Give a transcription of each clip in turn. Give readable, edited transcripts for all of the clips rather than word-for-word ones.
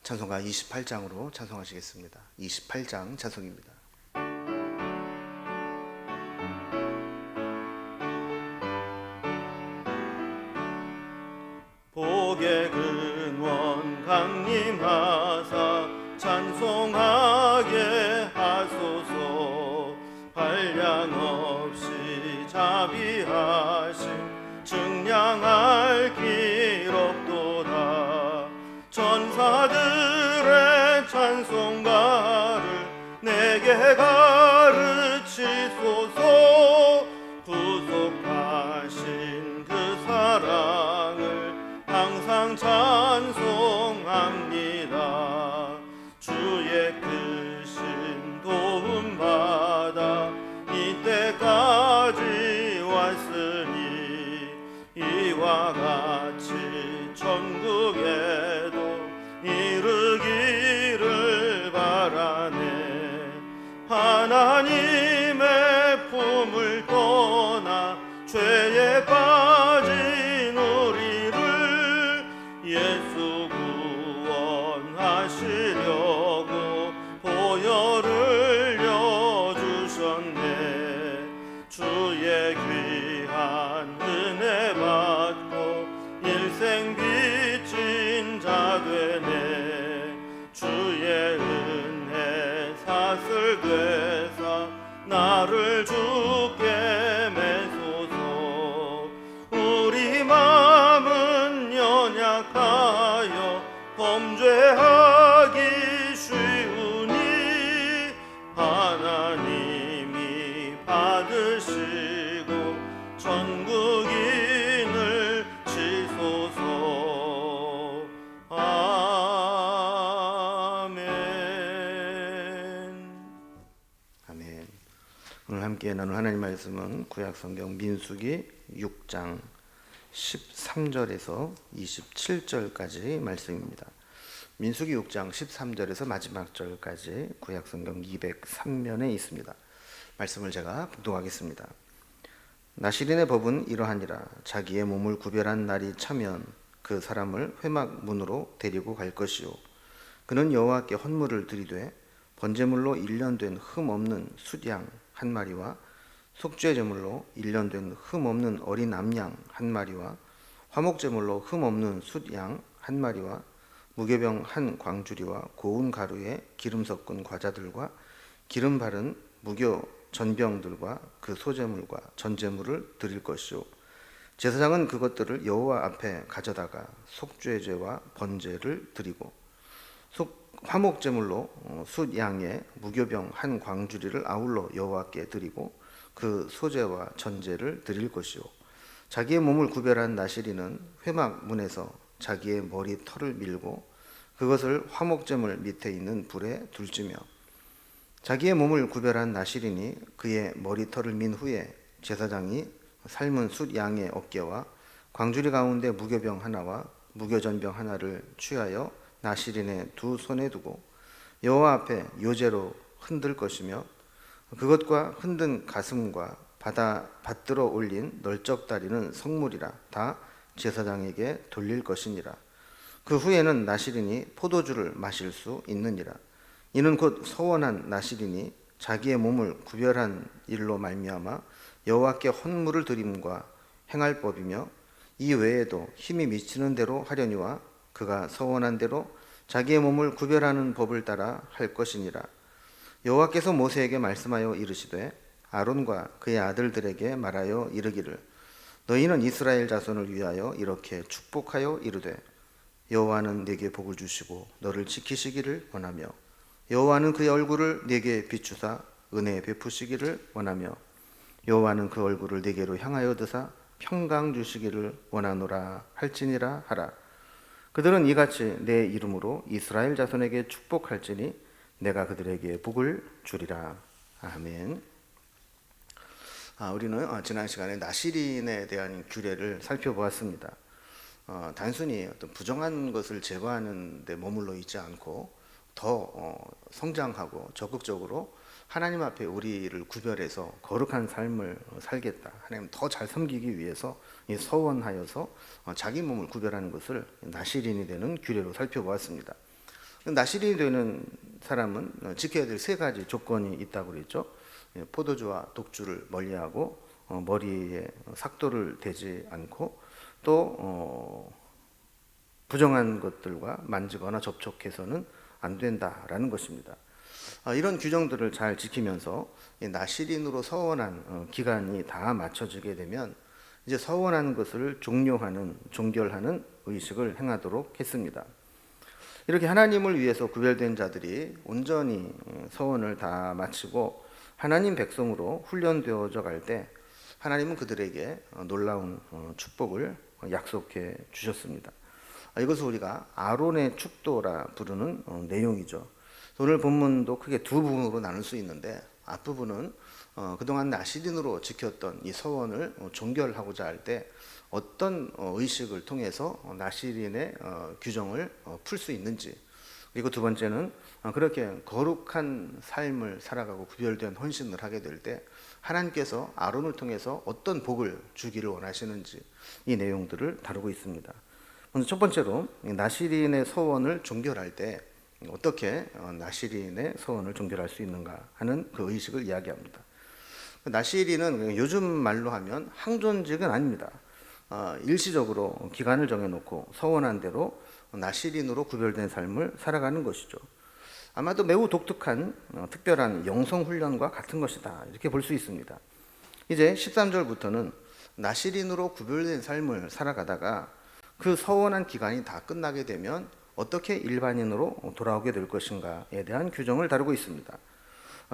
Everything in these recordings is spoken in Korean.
찬송가 28장으로 찬송하시겠습니다. 28장 찬송입니다. 복의 근원 강림하사 찬송하게 하소서. 한량 없이 자비하심 증량할 길 없도다. 천사들의 찬송가를 내게 가르치소서. 구속하신 그 사랑을 항상 찬송합니다. 주의 크신 도움받아 이때까지 왔으니 이와 같이 천국에도 이르기를 바라네. 하나님의 품을 떠나 죄에 빠진 우리를 예수 구원하시려고 보혈을 여주셨네. 주의 귀한 은혜 받고 일생 빚진 자 되네. 주의 은혜 사슬 되사 나를 주께 매소서. 우리 마음은 연약하여 범죄하기 쉬우니 하나님이 받으시고 천국인을 치소서. 아멘. 아멘. 오늘 함께 나눌 하나님 말씀은 구약성경 민수기 6장 13절에서 27절까지 말씀입니다. 민수기 6장 13절에서 마지막 절까지 구약성경 203면에 있습니다. 말씀을 제가 봉독하겠습니다. 나시린의 법은 이러하니라. 자기의 몸을 구별한 날이 차면 그 사람을 회막문으로 데리고 갈 것이요, 그는 여호와께 헌물을 드리되 번제물로 1년 된 흠 없는 숫양 한 마리와 속죄 제물로 1년 된 흠 없는 어린 암양 한 마리와 화목제물로 흠 없는 숫양 한 마리와 무교병 한 광주리와 고운 가루에 기름 섞은 과자들과 기름 바른 무교 전병들과 그 소제물과 전제물을 드릴 것이요, 제사장은 그것들을 여호와 앞에 가져다가 속죄제와 번제를 드리고 화목제물로 숫양에 무교병 한 광주리를 아울러 여호와께 드리고 그 소제와 전제를 드릴 것이요, 자기의 몸을 구별한 나시리는 회막문에서 자기의 머리 털을 밀고 그것을 화목제물 밑에 있는 불에 둘지며, 자기의 몸을 구별한 나시리니 그의 머리털을 민 후에 제사장이 삶은 숫양의 어깨와 광주리 가운데 무교병 하나와 무교전병 하나를 취하여 나시린의 두 손에 두고 여호와 앞에 요제로 흔들 것이며, 그것과 흔든 가슴과 받들어 올린 널쩍다리는 성물이라 다 제사장에게 돌릴 것이니라. 그 후에는 나시린이 포도주를 마실 수 있느니라. 이는 곧 서원한 나시린이 자기의 몸을 구별한 일로 말미암아 여호와께 헌물을 드림과 행할 법이며, 이 외에도 힘이 미치는 대로 하려니와 그가 서원한 대로 자기의 몸을 구별하는 법을 따라 할 것이니라. 여호와께서 모세에게 말씀하여 이르시되 아론과 그의 아들들에게 말하여 이르기를, 너희는 이스라엘 자손을 위하여 이렇게 축복하여 이르되, 여호와는 네게 복을 주시고 너를 지키시기를 원하며, 여호와는 그의 얼굴을 네게 비추사 은혜 베푸시기를 원하며, 여호와는 그 얼굴을 네게로 향하여 드사 평강 주시기를 원하노라 할지니라 하라. 그들은 이같이 내 이름으로 이스라엘 자손에게 축복할지니 내가 그들에게 복을 주리라. 아멘. 우리는 지난 시간에 나시린에 대한 규례를 살펴보았습니다. 단순히 어떤 부정한 것을 제거하는 데 머물러 있지 않고 더 성장하고 적극적으로 하나님 앞에 우리를 구별해서 거룩한 삶을 살겠다, 하나님 더 잘 섬기기 위해서 서원하여서 자기 몸을 구별하는 것을 나시린이 되는 규례로 살펴보았습니다. 나실인이 되는 사람은 지켜야 될 세 가지 조건이 있다고 그랬죠. 포도주와 독주를 멀리하고 머리에 삭도를 대지 않고 또 부정한 것들과 만지거나 접촉해서는 안 된다라는 것입니다. 이런 규정들을 잘 지키면서 나실인으로 서원한 기간이 다 맞춰지게 되면 이제 서원한 것을 종료하는 종결하는 의식을 행하도록 했습니다. 이렇게 하나님을 위해서 구별된 자들이 온전히 서원을 다 마치고 하나님 백성으로 훈련되어져 갈 때 하나님은 그들에게 놀라운 축복을 약속해 주셨습니다. 이것을 우리가 아론의 축도라 부르는 내용이죠. 오늘 본문도 크게 두 부분으로 나눌 수 있는데 앞부분은 그동안 나실인으로 지켰던 이 서원을 종결하고자 할 때 어떤 의식을 통해서 나실인의 규정을 풀 수 있는지, 그리고 두 번째는 그렇게 거룩한 삶을 살아가고 구별된 헌신을 하게 될 때 하나님께서 아론을 통해서 어떤 복을 주기를 원하시는지 이 내용들을 다루고 있습니다. 먼저 첫 번째로 나실인의 서원을 종결할 때 어떻게 나실인의 서원을 종결할 수 있는가 하는 그 의식을 이야기합니다. 나실인은 요즘 말로 하면 항존직은 아닙니다. 일시적으로 기간을 정해놓고 서원한 대로 나실인으로 구별된 삶을 살아가는 것이죠. 아마도 매우 독특한 특별한 영성훈련과 같은 것이다 이렇게 볼 수 있습니다. 이제 13절부터는 나실인으로 구별된 삶을 살아가다가 그 서원한 기간이 다 끝나게 되면 어떻게 일반인으로 돌아오게 될 것인가에 대한 규정을 다루고 있습니다.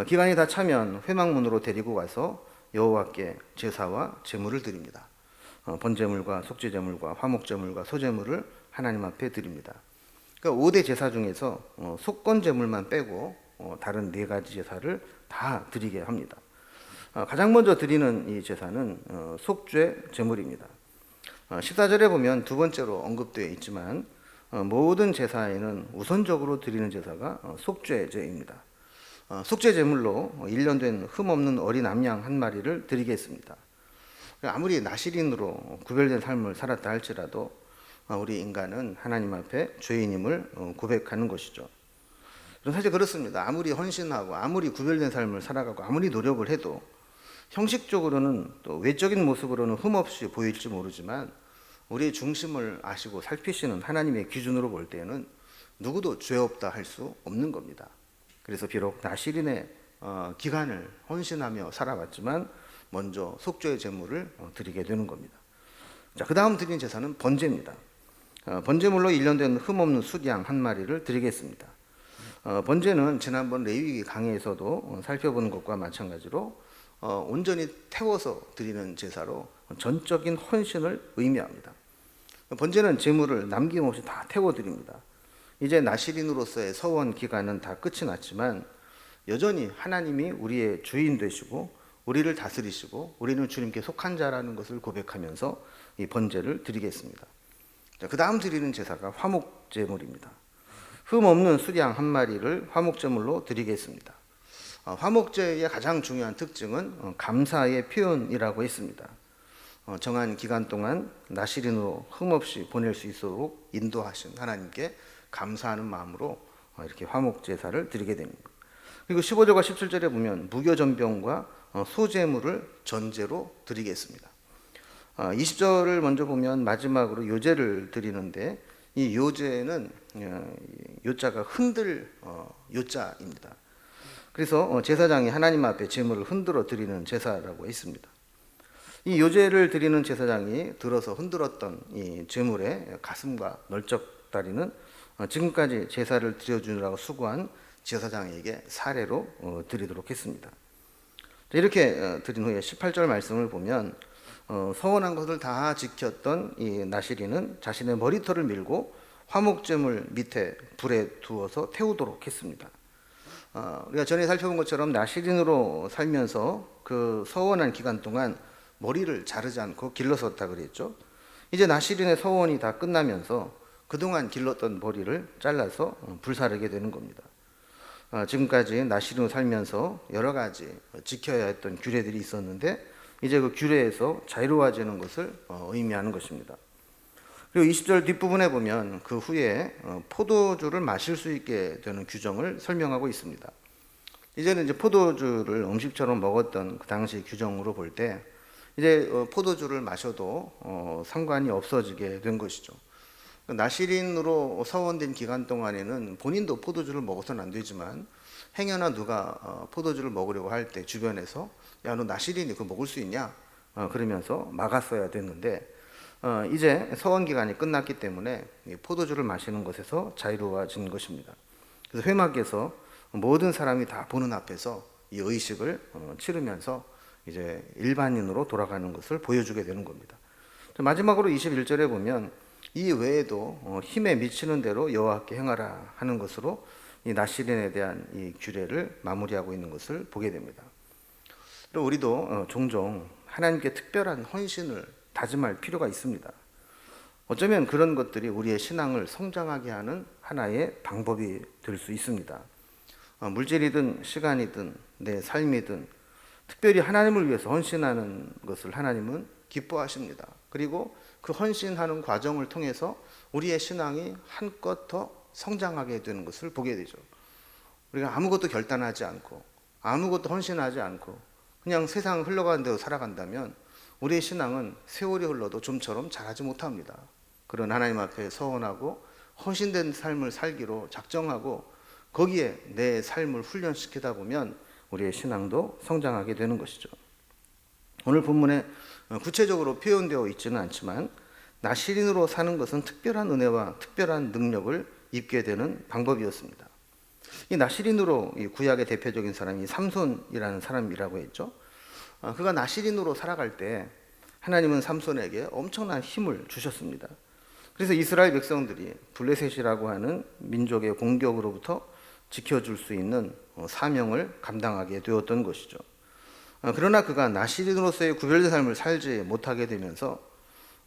기간이 다 차면 회막문으로 데리고 가서 여호와께 제사와 제물을 드립니다. 번제물과 속죄제물과 화목제물과 소제물을 하나님 앞에 드립니다. 그러니까 5대 제사 중에서 속건제물만 빼고 다른 4가지 제사를 다 드리게 합니다. 가장 먼저 드리는 이 제사는 속죄 제물입니다. 14절에 보면 두 번째로 언급되어 있지만 모든 제사에는 우선적으로 드리는 제사가 속죄제입니다. 속죄 제물로 1년 된 흠없는 어린 암양 한 마리를 드리겠습니다. 아무리 나실인으로 구별된 삶을 살았다 할지라도 우리 인간은 하나님 앞에 죄인임을 고백하는 것이죠. 사실 그렇습니다. 아무리 헌신하고 아무리 구별된 삶을 살아가고 아무리 노력을 해도 형식적으로는 또 외적인 모습으로는 흠없이 보일지 모르지만 우리의 중심을 아시고 살피시는 하나님의 기준으로 볼 때는 누구도 죄 없다 할 수 없는 겁니다. 그래서 비록 나실인의 기간을 헌신하며 살아왔지만 먼저 속죄의 제물을 드리게 되는 겁니다. 자, 그 다음 드린 제사는 번제입니다. 번제물로 1년 된 흠없는 숫양 한 마리를 드리겠습니다. 번제는 지난번 레위기 강해에서도 살펴보는 것과 마찬가지로 온전히 태워서 드리는 제사로 전적인 헌신을 의미합니다. 번제는 제물을 남김없이 다 태워드립니다. 이제 나실인으로서의 서원 기간은 다 끝이 났지만 여전히 하나님이 우리의 주인 되시고 우리를 다스리시고 우리는 주님께 속한 자라는 것을 고백하면서 이 번제를 드리겠습니다. 그 다음 드리는 제사가 화목제물입니다. 흠 없는 수양 한 마리를 화목제물로 드리겠습니다. 화목제의 가장 중요한 특징은 감사의 표현이라고 했습니다. 정한 기간 동안 나실인으로 흠없이 보낼 수 있도록 인도하신 하나님께 감사하는 마음으로 이렇게 화목제사를 드리게 됩니다. 그리고 15절과 17절에 보면 무교전병과 소제물을 전제로 드리겠습니다. 20절을 먼저 보면 마지막으로 요제를 드리는데 이 요제는 요자가 흔들 요자입니다. 그래서 제사장이 하나님 앞에 제물을 흔들어 드리는 제사라고 했습니다. 이 요제를 드리는 제사장이 들어서 흔들었던 이 제물의 가슴과 널쩍다리는 지금까지 제사를 드려주느라고 수고한 제사장에게 사례로 드리도록 했습니다. 이렇게 드린 후에 18절 말씀을 보면 서원한 것을 다 지켰던 이 나실인은 자신의 머리털을 밀고 화목제물 밑에 불에 두어서 태우도록 했습니다. 우리가 전에 살펴본 것처럼 나실인으로 살면서 그 서원한 기간 동안 머리를 자르지 않고 길렀었다 그랬죠. 이제 나실인의 서원이 다 끝나면서 그동안 길렀던 머리를 잘라서 불사르게 되는 겁니다. 지금까지 나실인으로 살면서 여러 가지 지켜야 했던 규례들이 있었는데 이제 그 규례에서 자유로워지는 것을 의미하는 것입니다. 그리고 20절 뒷부분에 보면 그 후에 포도주를 마실 수 있게 되는 규정을 설명하고 있습니다. 이제는 이제 포도주를 음식처럼 먹었던 그 당시 규정으로 볼 때 이제 포도주를 마셔도 상관이 없어지게 된 것이죠. 나시린으로 서원된 기간 동안에는 본인도 포도주를 먹어서는 안 되지만 행여나 누가 포도주를 먹으려고 할 때 주변에서 야, 너 나시린이 그거 먹을 수 있냐? 그러면서 막았어야 됐는데 이제 서원 기간이 끝났기 때문에 포도주를 마시는 것에서 자유로워진 것입니다. 그래서 회막에서 모든 사람이 다 보는 앞에서 이 의식을 치르면서 이제 일반인으로 돌아가는 것을 보여주게 되는 겁니다. 마지막으로 21절에 보면 이 외에도 힘에 미치는 대로 여호와께 행하라 하는 것으로 이 나시린에 대한 이 규례를 마무리하고 있는 것을 보게 됩니다. 그리고 우리도 종종 하나님께 특별한 헌신을 다짐할 필요가 있습니다. 어쩌면 그런 것들이 우리의 신앙을 성장하게 하는 하나의 방법이 될 수 있습니다. 물질이든 시간이든 내 삶이든 특별히 하나님을 위해서 헌신하는 것을 하나님은 기뻐하십니다. 그리고 그 헌신하는 과정을 통해서 우리의 신앙이 한껏 더 성장하게 되는 것을 보게 되죠. 우리가 아무것도 결단하지 않고 아무것도 헌신하지 않고 그냥 세상 흘러가는 대로 살아간다면 우리의 신앙은 세월이 흘러도 좀처럼 자라지 못합니다. 그런 하나님 앞에 서원하고 헌신된 삶을 살기로 작정하고 거기에 내 삶을 훈련시키다 보면 우리의 신앙도 성장하게 되는 것이죠. 오늘 본문에 구체적으로 표현되어 있지는 않지만 나시린으로 사는 것은 특별한 은혜와 특별한 능력을 입게 되는 방법이었습니다. 이 나시린으로 이 구약의 대표적인 사람이 삼손이라는 사람이라고 했죠. 그가 나시린으로 살아갈 때 하나님은 삼손에게 엄청난 힘을 주셨습니다. 그래서 이스라엘 백성들이 블레셋이라고 하는 민족의 공격으로부터 지켜줄 수 있는 사명을 감당하게 되었던 것이죠. 그러나 그가 나시린으로서의 구별된 삶을 살지 못하게 되면서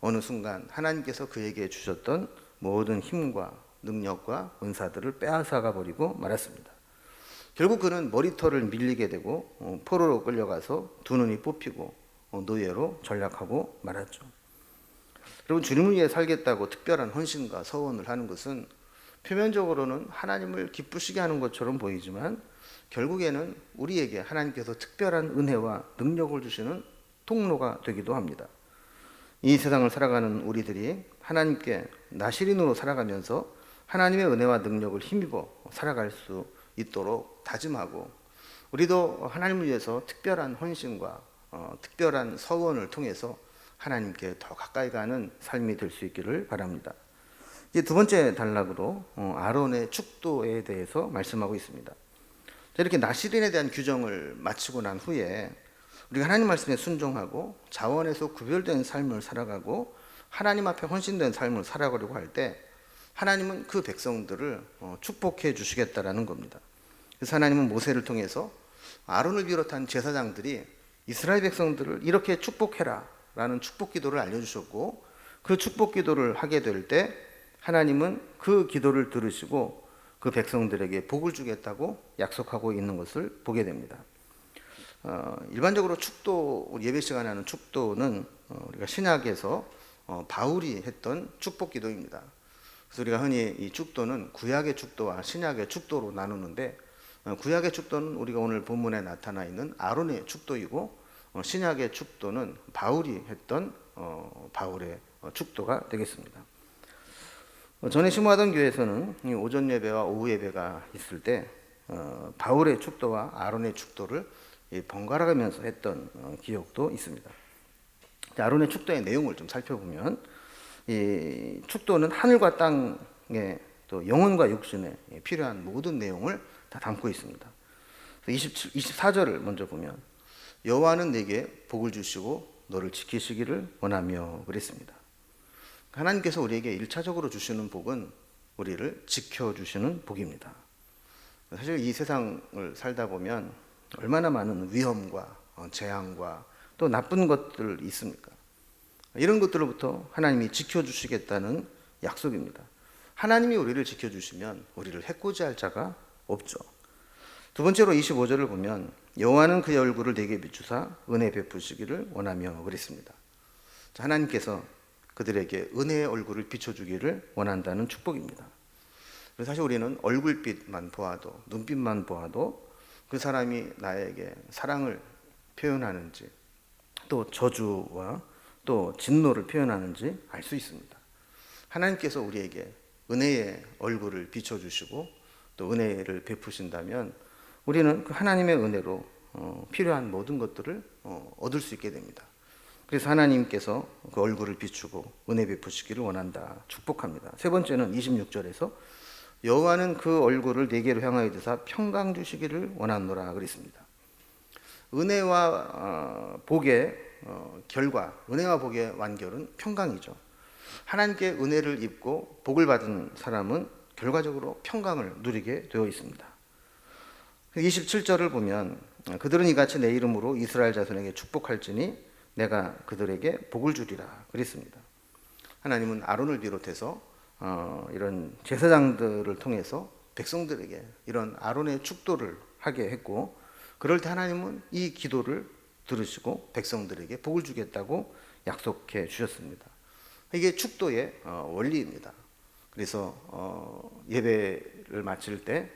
어느 순간 하나님께서 그에게 주셨던 모든 힘과 능력과 은사들을 빼앗아가 버리고 말았습니다. 결국 그는 머리털을 밀리게 되고 포로로 끌려가서 두 눈이 뽑히고 노예로 전락하고 말았죠. 여러분, 주님을 위해 살겠다고 특별한 헌신과 서원을 하는 것은 표면적으로는 하나님을 기쁘시게 하는 것처럼 보이지만 결국에는 우리에게 하나님께서 특별한 은혜와 능력을 주시는 통로가 되기도 합니다. 이 세상을 살아가는 우리들이 하나님께 나시린으로 살아가면서 하나님의 은혜와 능력을 힘입어 살아갈 수 있도록 다짐하고 우리도 하나님을 위해서 특별한 헌신과 특별한 서원을 통해서 하나님께 더 가까이 가는 삶이 될 수 있기를 바랍니다. 이제 두 번째 단락으로 아론의 축도에 대해서 말씀하고 있습니다. 이렇게 나시린에 대한 규정을 마치고 난 후에 우리가 하나님 말씀에 순종하고 자원에서 구별된 삶을 살아가고 하나님 앞에 헌신된 삶을 살아가려고 할 때 하나님은 그 백성들을 축복해 주시겠다라는 겁니다. 그래서 하나님은 모세를 통해서 아론을 비롯한 제사장들이 이스라엘 백성들을 이렇게 축복해라 라는 축복 기도를 알려주셨고 그 축복 기도를 하게 될 때 하나님은 그 기도를 들으시고 그 백성들에게 복을 주겠다고 약속하고 있는 것을 보게 됩니다. 일반적으로 축도, 예배 시간에 하는 축도는 우리가 신약에서 바울이 했던 축복 기도입니다. 그래서 우리가 흔히 이 축도는 구약의 축도와 신약의 축도로 나누는데 구약의 축도는 우리가 오늘 본문에 나타나 있는 아론의 축도이고 신약의 축도는 바울이 했던 바울의 축도가 되겠습니다. 전에 심호하던 교회에서는 오전 예배와 오후 예배가 있을 때 바울의 축도와 아론의 축도를 번갈아가면서 했던 기억도 있습니다. 아론의 축도의 내용을 좀 살펴보면 이 축도는 하늘과 땅에 또 영혼과 육신에 필요한 모든 내용을 다 담고 있습니다. 24절을 먼저 보면 여호와는 내게 복을 주시고 너를 지키시기를 원하며 그랬습니다. 하나님께서 우리에게 1차적으로 주시는 복은 우리를 지켜주시는 복입니다. 사실 이 세상을 살다 보면 얼마나 많은 위험과 재앙과 또 나쁜 것들 있습니까? 이런 것들로부터 하나님이 지켜주시겠다는 약속입니다. 하나님이 우리를 지켜주시면 우리를 해코지할 자가 없죠. 두 번째로 25절을 보면 여호와는 그의 얼굴을 내게 비추사 은혜 베푸시기를 원하며 그랬습니다. 하나님께서 그들에게 은혜의 얼굴을 비춰주기를 원한다는 축복입니다. 그래서 사실 우리는 얼굴빛만 보아도, 눈빛만 보아도 그 사람이 나에게 사랑을 표현하는지, 또 저주와 또 진노를 표현하는지 알 수 있습니다. 하나님께서 우리에게 은혜의 얼굴을 비춰주시고 또 은혜를 베푸신다면 우리는 그 하나님의 은혜로 필요한 모든 것들을 얻을 수 있게 됩니다. 그래서 하나님께서 그 얼굴을 비추고 은혜 베푸시기를 원한다, 축복합니다. 세 번째는 26절에서 여호와는 그 얼굴을 내게로 향하여 드사 평강 주시기를 원하노라 그랬습니다. 은혜와 복의 결과, 은혜와 복의 완결은 평강이죠. 하나님께 은혜를 입고 복을 받은 사람은 결과적으로 평강을 누리게 되어 있습니다. 27절을 보면 그들은 이같이 내 이름으로 이스라엘 자손에게 축복할지니 내가 그들에게 복을 주리라 그랬습니다. 하나님은 아론을 비롯해서 이런 제사장들을 통해서 백성들에게 이런 아론의 축도를 하게 했고, 그럴 때 하나님은 이 기도를 들으시고 백성들에게 복을 주겠다고 약속해 주셨습니다. 이게 축도의 원리입니다. 그래서 예배를 마칠 때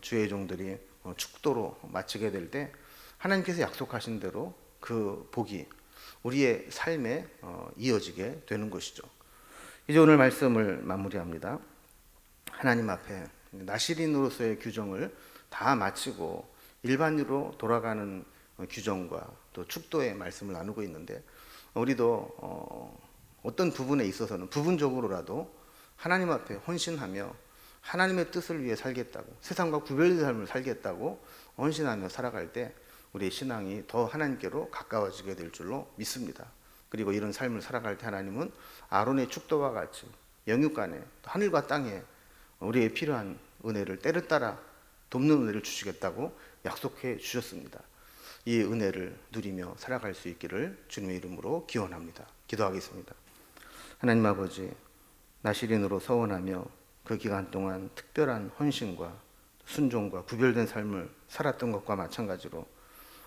주의 종들이 축도로 마치게 될 때 하나님께서 약속하신 대로 그 복이 우리의 삶에 이어지게 되는 것이죠. 이제 오늘 말씀을 마무리합니다. 하나님 앞에 나시린으로서의 규정을 다 마치고 일반으로 돌아가는 규정과 또 축도의 말씀을 나누고 있는데, 우리도 어떤 부분에 있어서는 부분적으로라도 하나님 앞에 헌신하며 하나님의 뜻을 위해 살겠다고, 세상과 구별된 삶을 살겠다고 헌신하며 살아갈 때 우리의 신앙이 더 하나님께로 가까워지게 될 줄로 믿습니다. 그리고 이런 삶을 살아갈 때 하나님은 아론의 축도와 같이 영육간에 하늘과 땅에 우리의 필요한 은혜를 때를 따라 돕는 은혜를 주시겠다고 약속해 주셨습니다. 이 은혜를 누리며 살아갈 수 있기를 주님의 이름으로 기원합니다. 기도하겠습니다. 하나님 아버지, 나시린으로 서원하며 그 기간 동안 특별한 헌신과 순종과 구별된 삶을 살았던 것과 마찬가지로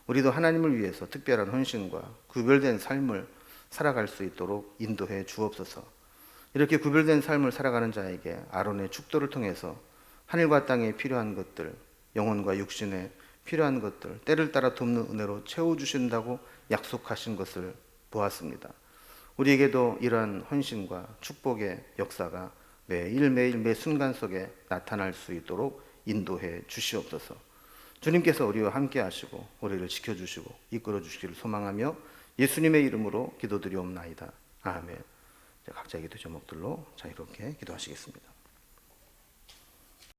우리도 하나님을 위해서 특별한 헌신과 구별된 삶을 살아갈 수 있도록 인도해 주옵소서. 이렇게 구별된 삶을 살아가는 자에게 아론의 축도를 통해서 하늘과 땅에 필요한 것들, 영혼과 육신에 필요한 것들, 때를 따라 돕는 은혜로 채워주신다고 약속하신 것을 보았습니다. 우리에게도 이러한 헌신과 축복의 역사가 매일매일 매 순간 속에 나타날 수 있도록 인도해 주시옵소서. 주님께서 우리와 함께 하시고 우리를 지켜주시고 이끌어 주시기를 소망하며 예수님의 이름으로 기도드리옵나이다. 아멘. 각자의 기도 제목들로 자유롭게 기도하시겠습니다.